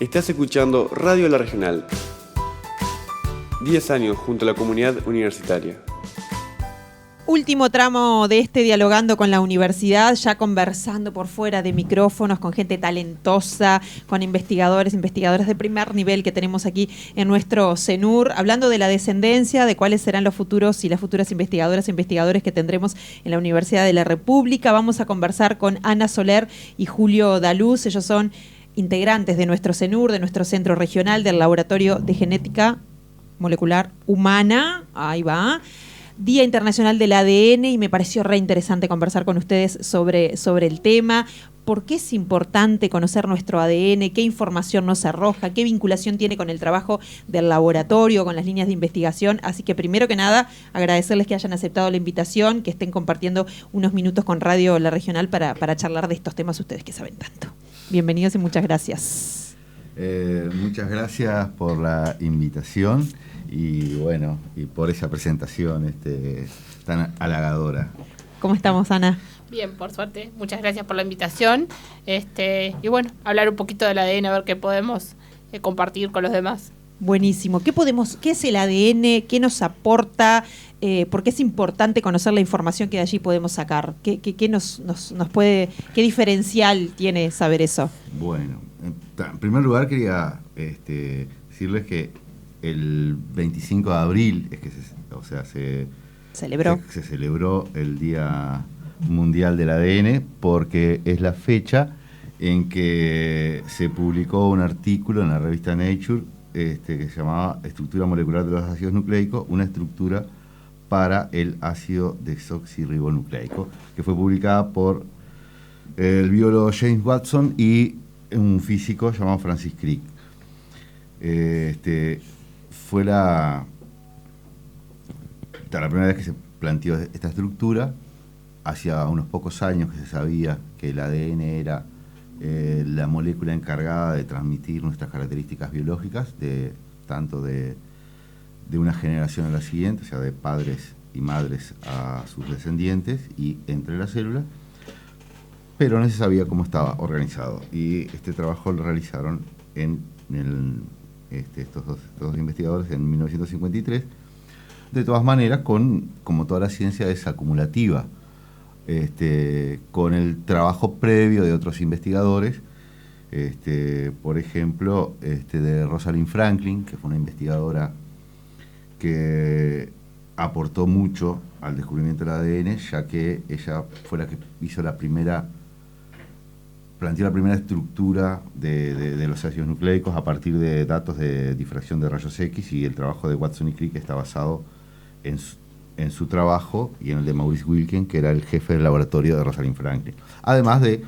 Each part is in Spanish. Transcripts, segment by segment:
Estás escuchando Radio La Regional. 10 años junto a la comunidad universitaria. Último tramo de este Dialogando con la Universidad, ya conversando por fuera de micrófonos con gente talentosa, con investigadoras de primer nivel que tenemos aquí en nuestro CENUR, hablando de la descendencia, de cuáles serán los futuros y las futuras investigadoras e investigadores que tendremos en la Universidad de la República. Vamos a conversar con Ana Soler y Julio Daluz. Ellos son integrantes de nuestro CENUR, de nuestro centro regional del Laboratorio de Genética Molecular Humana. Ahí va. Día Internacional del ADN, y me pareció re interesante conversar con ustedes sobre el tema. ¿Por qué es importante conocer nuestro ADN? ¿Qué información nos arroja? ¿Qué vinculación tiene con el trabajo del laboratorio, con las líneas de investigación? Así que primero que nada, agradecerles que hayan aceptado la invitación, que estén compartiendo unos minutos con Radio La Regional para charlar de estos temas ustedes que saben tanto. Bienvenidos y muchas gracias. Muchas gracias por la invitación. Y bueno, y por esa presentación tan halagadora. ¿Cómo estamos, Ana? Bien, por suerte. Muchas gracias por la invitación. Y bueno, hablar un poquito del ADN, a ver qué podemos compartir con los demás. Buenísimo. ¿Qué es el ADN? ¿Qué nos aporta? ¿Por qué es importante conocer la información que de allí podemos sacar? ¿Qué nos puede, qué diferencial tiene saber eso? Bueno, en primer lugar quería decirles que el 25 de abril es que se celebró el Día Mundial del ADN, porque es la fecha en que se publicó un artículo en la revista Nature que se llamaba Estructura molecular de los ácidos nucleicos, una estructura para el ácido desoxirribonucleico, que fue publicada por el biólogo James Watson y un físico llamado Francis Crick. Fue la primera vez que se planteó esta estructura. Hacía unos pocos años que se sabía que el ADN era la molécula encargada de transmitir nuestras características biológicas, tanto de una generación a la siguiente, o sea, de padres y madres a sus descendientes y entre las células, pero no se sabía cómo estaba organizado. Y este trabajo lo realizaron estos dos investigadores en 1953. De todas maneras, como toda la ciencia es acumulativa, con el trabajo previo de otros investigadores, por ejemplo, de Rosalind Franklin, que fue una investigadora que aportó mucho al descubrimiento del ADN, ya que ella fue la que planteó la primera estructura de los ácidos nucleicos a partir de datos de difracción de rayos X, y el trabajo de Watson y Crick está basado en su trabajo y en el de Maurice Wilkins, que era el jefe del laboratorio de Rosalind Franklin. Además de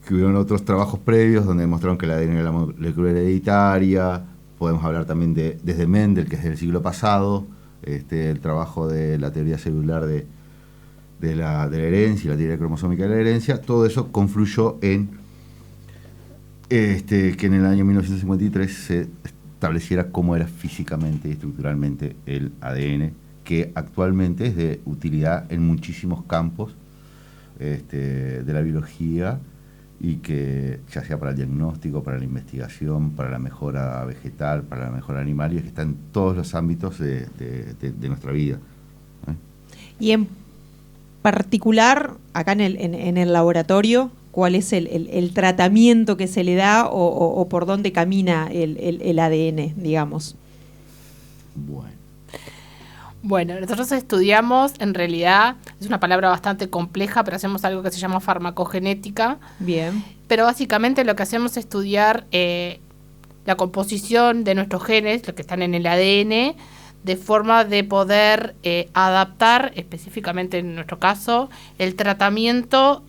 que hubieron otros trabajos previos donde demostraron que el ADN era la molécula hereditaria. Podemos hablar también desde Mendel, que es del siglo pasado, el trabajo de la teoría celular de la herencia y la teoría cromosómica de la herencia. Todo eso confluyó en que en el año 1953 se estableciera cómo era físicamente y estructuralmente el ADN, que actualmente es de utilidad en muchísimos campos de la biología, y que ya sea para el diagnóstico, para la investigación, para la mejora vegetal, para la mejora animal, y que está en todos los ámbitos de nuestra vida. Y en particular, acá en el laboratorio, ¿cuál es el tratamiento que se le da o por dónde camina el ADN, digamos? Bueno, nosotros estudiamos, en realidad, es una palabra bastante compleja, pero hacemos algo que se llama farmacogenética. Bien. Pero básicamente lo que hacemos es estudiar la composición de nuestros genes, los que están en el ADN, de forma de poder adaptar, específicamente en nuestro caso, el tratamiento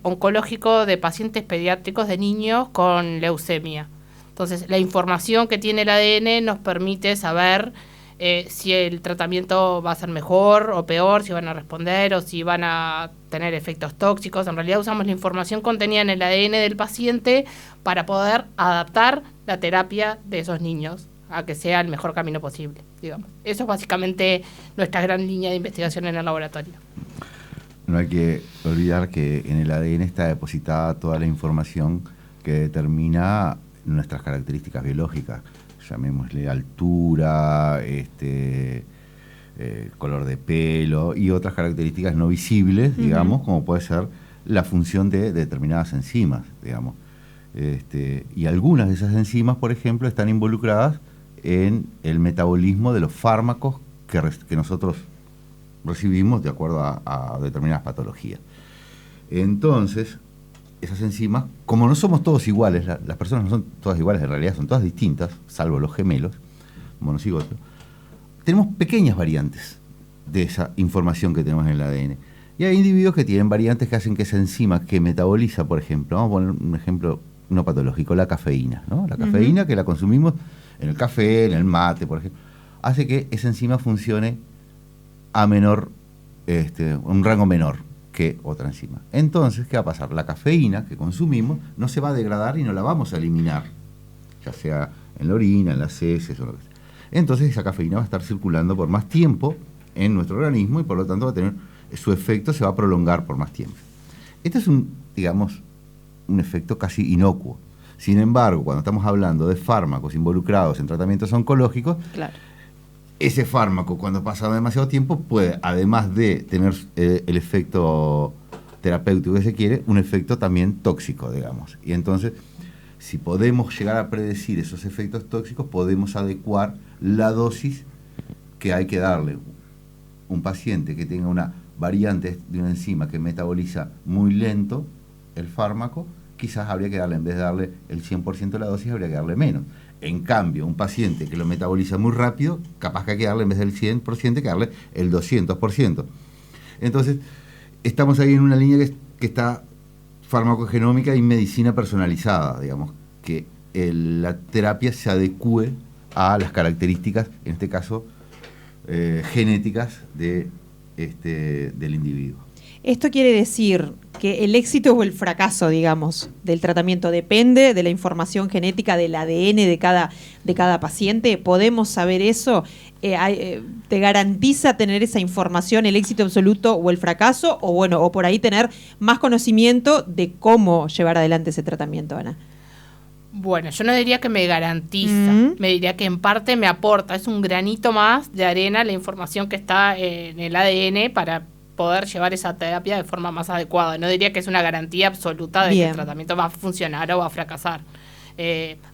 oncológico de pacientes pediátricos, de niños con leucemia. Entonces, la información que tiene el ADN nos permite saber si el tratamiento va a ser mejor o peor, si van a responder o si van a tener efectos tóxicos. En realidad usamos la información contenida en el ADN del paciente para poder adaptar la terapia de esos niños a que sea el mejor camino posible, digamos. Eso es básicamente nuestra gran línea de investigación en el laboratorio. No hay que olvidar que en el ADN está depositada toda la información que determina nuestras características biológicas, llamémosle altura, color de pelo y otras características no visibles, digamos, como puede ser la función de determinadas enzimas, digamos. Y algunas de esas enzimas, por ejemplo, están involucradas en el metabolismo de los fármacos que nosotros recibimos de acuerdo a determinadas patologías. Entonces, esas enzimas, como no somos todos iguales, las personas no son todas iguales, en realidad son todas distintas, salvo los gemelos, monocigotos, tenemos pequeñas variantes de esa información que tenemos en el ADN. Y hay individuos que tienen variantes que hacen que esa enzima que metaboliza, por ejemplo, vamos a poner un ejemplo no patológico, la cafeína, ¿no? La cafeína que la consumimos en el café, en el mate, por ejemplo, hace que esa enzima funcione a menor, un rango menor que otra enzima. Entonces, ¿qué va a pasar? La cafeína que consumimos no se va a degradar y no la vamos a eliminar, ya sea en la orina, en las heces o lo que sea. Entonces, esa cafeína va a estar circulando por más tiempo en nuestro organismo y por lo tanto va a tener su efecto, se va a prolongar por más tiempo. Este es un efecto casi inocuo. Sin embargo, cuando estamos hablando de fármacos involucrados en tratamientos oncológicos, claro, ese fármaco, cuando pasa demasiado tiempo, puede, además de tener el efecto terapéutico que se quiere, un efecto también tóxico, digamos. Y entonces, si podemos llegar a predecir esos efectos tóxicos, podemos adecuar la dosis que hay que darle. Un paciente que tenga una variante de una enzima que metaboliza muy lento el fármaco, quizás habría que darle, en vez de darle el 100% de la dosis, habría que darle menos. En cambio, un paciente que lo metaboliza muy rápido, capaz que hay que darle, en vez del 100%, que darle el 200%. Entonces, estamos ahí en una línea que está farmacogenómica y medicina personalizada, digamos, que la terapia se adecue a las características, en este caso, genéticas del individuo. Esto quiere decir que el éxito o el fracaso, digamos, del tratamiento depende de la información genética del ADN de cada paciente. ¿Podemos saber eso? ¿Te garantiza tener esa información, el éxito absoluto o el fracaso? O por ahí tener más conocimiento de cómo llevar adelante ese tratamiento, Ana. Bueno, yo no diría que me garantiza, me diría que en parte me aporta, es un granito más de arena la información que está en el ADN para poder llevar esa terapia de forma más adecuada. No diría que es una garantía absoluta de que el tratamiento va a funcionar o va a fracasar.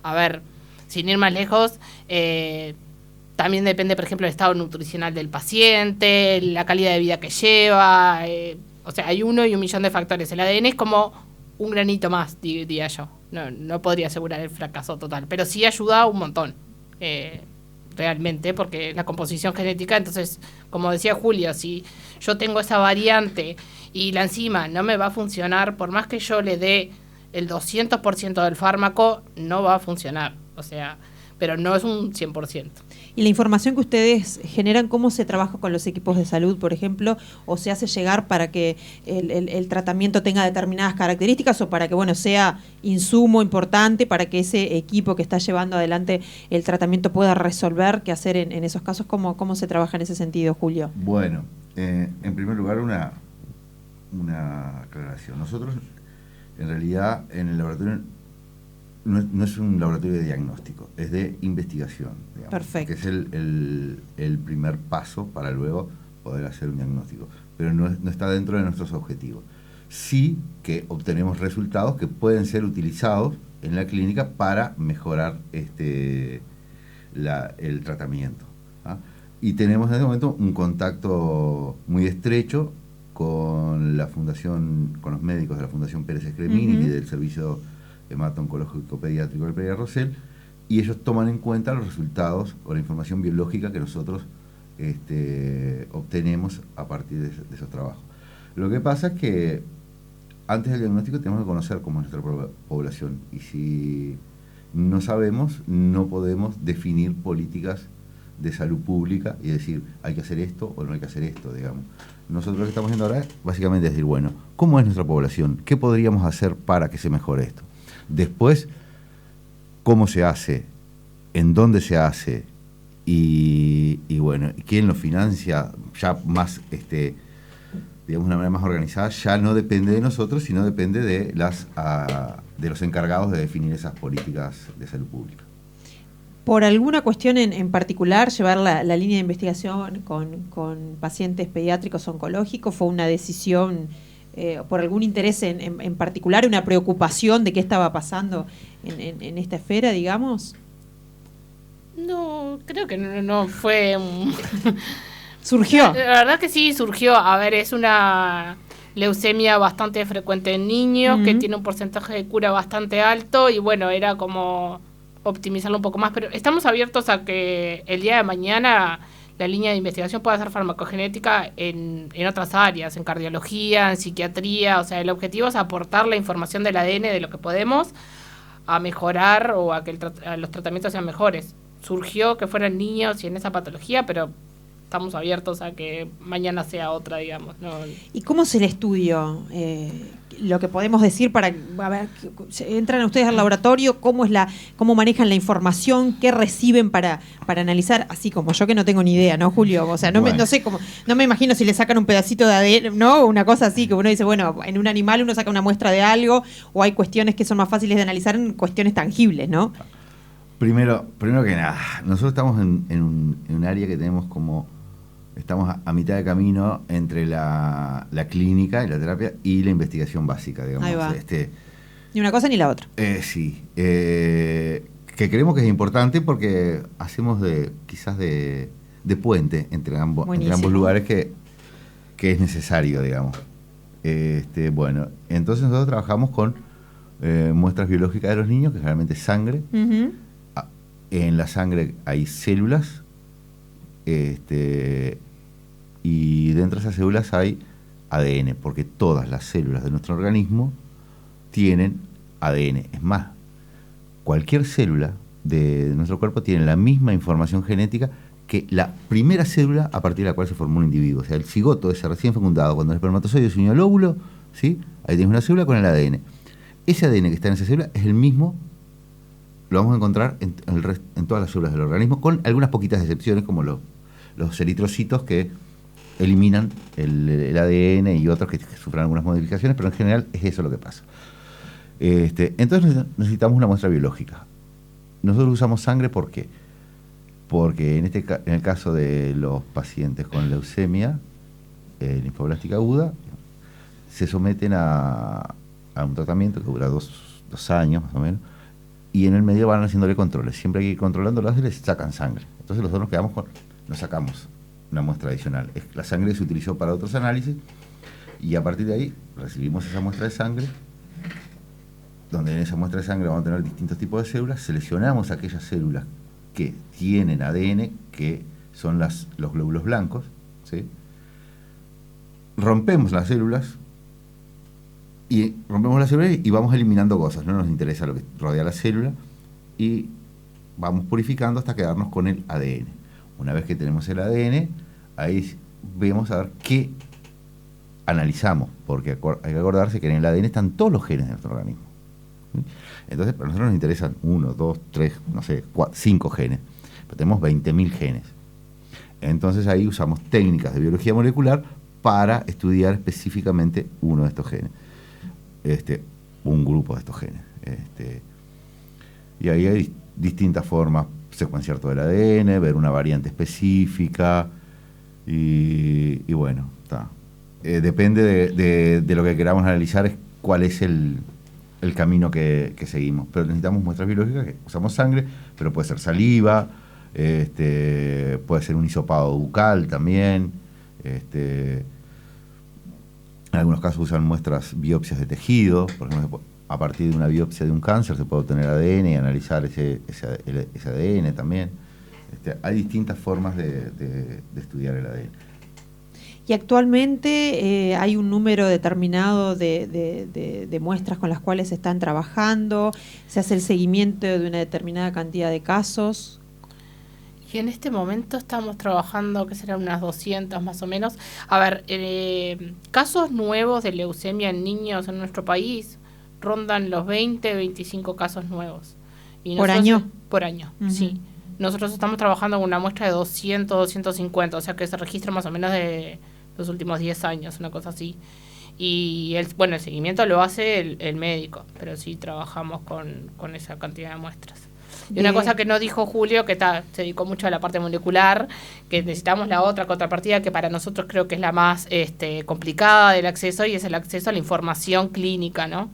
A ver, sin ir más lejos, también depende, por ejemplo, del estado nutricional del paciente, la calidad de vida que lleva, o sea, hay 1 y 1.000.000 de factores. El ADN es como un granito más, diría yo. No podría asegurar el fracaso total, pero sí ayuda un montón, realmente, porque la composición genética, entonces, como decía Julio, si yo tengo esa variante y la enzima no me va a funcionar, por más que yo le dé el 200% del fármaco, no va a funcionar, o sea, pero no es un 100%. ¿Y la información que ustedes generan, cómo se trabaja con los equipos de salud, por ejemplo, o se hace llegar para que el tratamiento tenga determinadas características o para que, bueno, sea insumo importante para que ese equipo que está llevando adelante el tratamiento pueda resolver qué hacer en esos casos? ¿Cómo se trabaja en ese sentido, Julio? Bueno, en primer lugar, una aclaración. Nosotros, en realidad, en el laboratorio no es un laboratorio de diagnóstico, es de investigación, digamos. Perfecto. Que es el primer paso para luego poder hacer un diagnóstico, pero no está dentro de nuestros objetivos. Sí que obtenemos resultados que pueden ser utilizados en la clínica para mejorar el tratamiento, ¿ah? Y tenemos en este momento un contacto muy estrecho con la fundación, con los médicos de la Fundación Pérez Escremini y del Servicio Hemato-Oncológico Pediátrico del Pereira Rosell, y ellos toman en cuenta los resultados o la información biológica que nosotros obtenemos a partir de esos trabajos. Lo que pasa es que antes del diagnóstico tenemos que conocer cómo es nuestra población, y si no sabemos, no podemos definir políticas de salud pública y decir hay que hacer esto o no hay que hacer esto, digamos. Nosotros lo que estamos haciendo ahora es básicamente decir, bueno, ¿cómo es nuestra población? ¿Qué podríamos hacer para que se mejore esto? Después, ¿cómo se hace? ¿En dónde se hace? Y bueno, ¿quién lo financia? Ya más, digamos, de una manera más organizada, ya no depende de nosotros, sino depende de los encargados de definir esas políticas de salud pública. ¿Por alguna cuestión en particular llevar la línea de investigación con pacientes pediátricos oncológicos? ¿Fue una decisión por algún interés en particular, una preocupación de qué estaba pasando en esta esfera, digamos? No, creo que no fue ¿Surgió? La verdad que sí, surgió. A ver, es una leucemia bastante frecuente en niños, que tiene un porcentaje de cura bastante alto, y bueno, era como optimizarlo un poco más, pero estamos abiertos a que el día de mañana la línea de investigación pueda ser farmacogenética en otras áreas, en cardiología, en psiquiatría. O sea, el objetivo es aportar la información del ADN de lo que podemos a mejorar o a que los tratamientos sean mejores. Surgió que fueran niños y en esa patología, pero estamos abiertos a que mañana sea otra, digamos, ¿no? ¿Y cómo es el estudio? Lo que podemos decir para, a ver, entran ustedes al laboratorio, cómo manejan la información, qué reciben para analizar, así como yo que no tengo ni idea, ¿no, Julio? O sea, no sé cómo, no me imagino si le sacan un pedacito de ADN, ¿no? Una cosa así, que uno dice, bueno, en un animal uno saca una muestra de algo, o hay cuestiones que son más fáciles de analizar en cuestiones tangibles, ¿no? Primero que nada, nosotros estamos en un área que tenemos estamos a mitad de camino entre la clínica y la terapia y la investigación básica, digamos. Ahí va. Ni una cosa ni la otra. Sí. Que creemos que es importante porque hacemos quizás de puente entre ambos lugares que es necesario, digamos. Bueno, entonces nosotros trabajamos con muestras biológicas de los niños, que generalmente es sangre. Uh-huh. En la sangre hay células. Y dentro de esas células hay ADN, porque todas las células de nuestro organismo tienen ADN. Es más, cualquier célula de nuestro cuerpo tiene la misma información genética que la primera célula a partir de la cual se formó un individuo. O sea, el cigoto ese recién fecundado, cuando el espermatozoide se unió al óvulo, ¿sí? Ahí tienes una célula con el ADN. Ese ADN que está en esa célula es el mismo, lo vamos a encontrar en todas las células del organismo, con algunas poquitas excepciones, como los eritrocitos que eliminan el ADN y otros que sufren algunas modificaciones, pero en general es eso lo que pasa. Entonces necesitamos una muestra biológica. Nosotros usamos sangre, ¿por qué? Porque en el caso de los pacientes con leucemia linfoblástica aguda, se someten a un tratamiento que dura dos años más o menos, y en el medio van haciéndole controles. Siempre hay que ir controlándolas y les sacan sangre. Entonces nosotros nos sacamos una muestra adicional. La sangre se utilizó para otros análisis y a partir de ahí recibimos esa muestra de sangre, donde en esa muestra de sangre vamos a tener distintos tipos de células. Seleccionamos aquellas células que tienen ADN, que son los glóbulos blancos, ¿sí? Rompemos las células y vamos eliminando cosas. No nos interesa lo que rodea la célula y vamos purificando hasta quedarnos con el ADN. Una vez que tenemos el ADN, ahí vemos a ver qué analizamos, porque hay que acordarse que en el ADN están todos los genes de nuestro organismo. Entonces, para nosotros nos interesan 1, 2, 3, no sé, 4, 5 genes, pero tenemos 20.000 genes. Entonces ahí usamos técnicas de biología molecular para estudiar específicamente uno de estos genes, un grupo de estos genes. Y ahí hay distintas formas: secuenciar todo el ADN, ver una variante específica, y bueno, está. Depende de lo que queramos analizar, es cuál es el camino que seguimos. Pero necesitamos muestras biológicas, que usamos sangre, pero puede ser saliva, puede ser un hisopado bucal también. En algunos casos usan biopsias de tejido. Por ejemplo, a partir de una biopsia de un cáncer se puede obtener ADN y analizar ese ADN también. Hay distintas formas de estudiar el ADN. Y actualmente hay un número determinado de muestras con las cuales se están trabajando, se hace el seguimiento de una determinada cantidad de casos. Y en este momento estamos trabajando, que serán unas 200 más o menos. A ver, casos nuevos de leucemia en niños en nuestro país rondan los 20, 25 casos nuevos. Y ¿Por año? Por año, uh-huh. Sí. Nosotros estamos trabajando con una muestra de 200, 250, o sea que se registra más o menos de los últimos 10 años, una cosa así. Y el seguimiento lo hace el médico, pero sí trabajamos con esa cantidad de muestras. Y una cosa que no dijo Julio, que se dedicó mucho a la parte molecular, que necesitamos la otra contrapartida, que para nosotros creo que es la más complicada del acceso, y es el acceso a la información clínica, ¿no?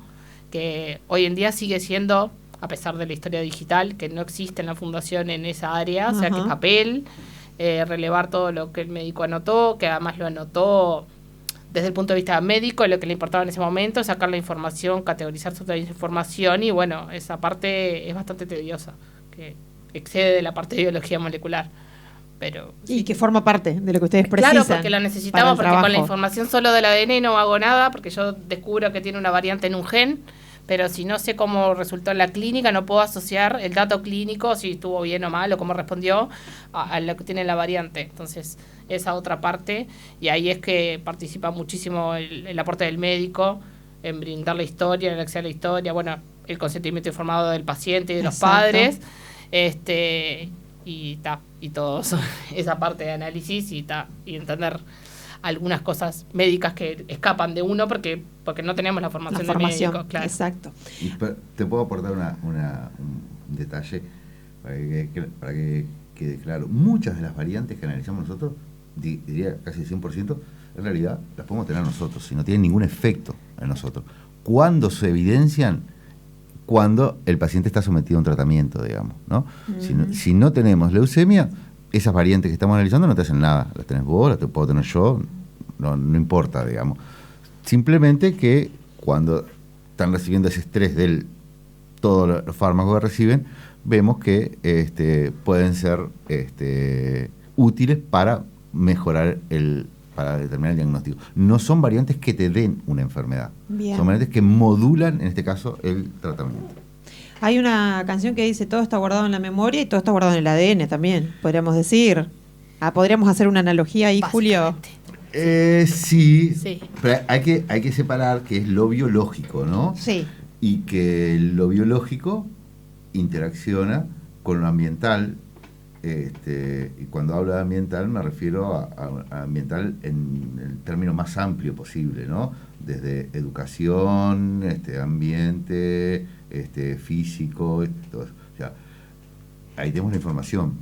Que hoy en día sigue siendo, a pesar de la historia digital, que no existe en la fundación en esa área, o sea, que papel, relevar todo lo que el médico anotó, que además lo anotó desde el punto de vista médico, lo que le importaba en ese momento, sacar la información, categorizar toda la información, y bueno, esa parte es bastante tediosa, que excede de la parte de biología molecular. Pero y que forma parte de lo que ustedes precisan. Claro, porque lo necesitamos, porque con la información solo del ADN no hago nada, porque yo descubro que tiene una variante en un gen, pero si no sé cómo resultó en la clínica, no puedo asociar el dato clínico, si estuvo bien o mal, o cómo respondió, a lo que tiene la variante. Entonces, esa otra parte, y ahí es que participa muchísimo el aporte del médico, en brindar la historia, en el acceso a la historia, bueno, el consentimiento informado del paciente y de los padres, y todos esa parte de análisis y entender algunas cosas médicas que escapan de uno porque no tenemos la formación de médico, claro. Exacto. Y te puedo aportar un detalle para que quede claro. Muchas de las variantes que analizamos nosotros, diría casi 100%, en realidad las podemos tener nosotros y no tienen ningún efecto en nosotros. ¿Cuándo se evidencian? Cuando el paciente está sometido a un tratamiento, digamos, ¿no? Si no tenemos leucemia, esas variantes que estamos analizando no te hacen nada. Las tenés vos, las puedo tener yo, no importa, digamos. Simplemente que cuando están recibiendo ese estrés de todos los fármacos que reciben, vemos que pueden ser útiles para mejorar para determinar el diagnóstico. No son variantes que te den una enfermedad. Bien. Son variantes que modulan, en este caso, el tratamiento. Hay una canción que dice todo está guardado en la memoria y todo está guardado en el ADN también, podríamos decir. ¿Podríamos hacer una analogía ahí, Julio? Sí, pero hay que separar que es lo biológico, ¿no? Sí. Y que lo biológico interacciona con lo ambiental. Y cuando hablo de ambiental me refiero a ambiental en el término más amplio posible, ¿no? Desde educación, ambiente, físico, todo eso. O sea, ahí tenemos la información,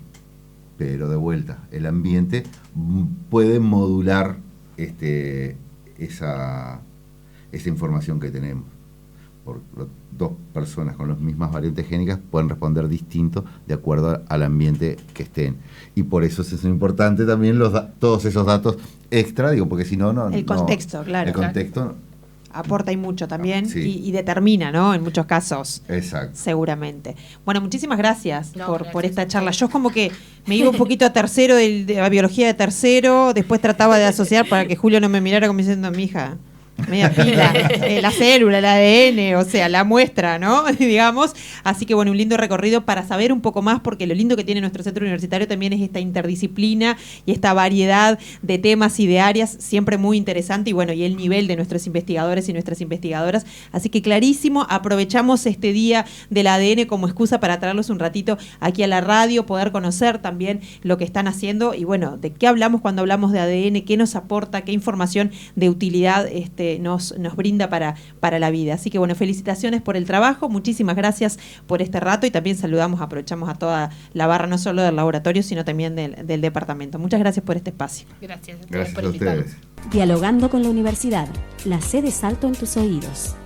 pero de vuelta, el ambiente puede modular esa información que tenemos. Por dos personas con las mismas variantes génicas pueden responder distinto de acuerdo al ambiente que estén. Y por eso es importante también todos esos datos extra, porque si no... El contexto, claro. El contexto... Aporta y mucho también, sí. y determina, ¿no? En muchos casos. Exacto. Seguramente. Bueno, muchísimas gracias por esta charla. Yo como que me iba un poquito a tercero, de la biología de tercero, después trataba de asociar para que Julio no me mirara como diciendo, mi hija... media pila, la célula, el ADN, o sea, la muestra, ¿no? Digamos. Así que bueno, un lindo recorrido para saber un poco más, porque lo lindo que tiene nuestro centro universitario también es esta interdisciplina y esta variedad de temas y de áreas, siempre muy interesante, y bueno, y el nivel de nuestros investigadores y nuestras investigadoras. Así que clarísimo, aprovechamos este día del ADN como excusa para traerlos un ratito aquí a la radio, poder conocer también lo que están haciendo y bueno, de qué hablamos cuando hablamos de ADN, qué nos aporta, qué información de utilidad nos brinda para la vida. Así que bueno, felicitaciones por el trabajo, muchísimas gracias por este rato y también aprovechamos a toda la barra, no solo del laboratorio, sino también del departamento. Muchas gracias por este espacio. Gracias a ustedes. Dialogando con la universidad, la sede Salto en tus oídos.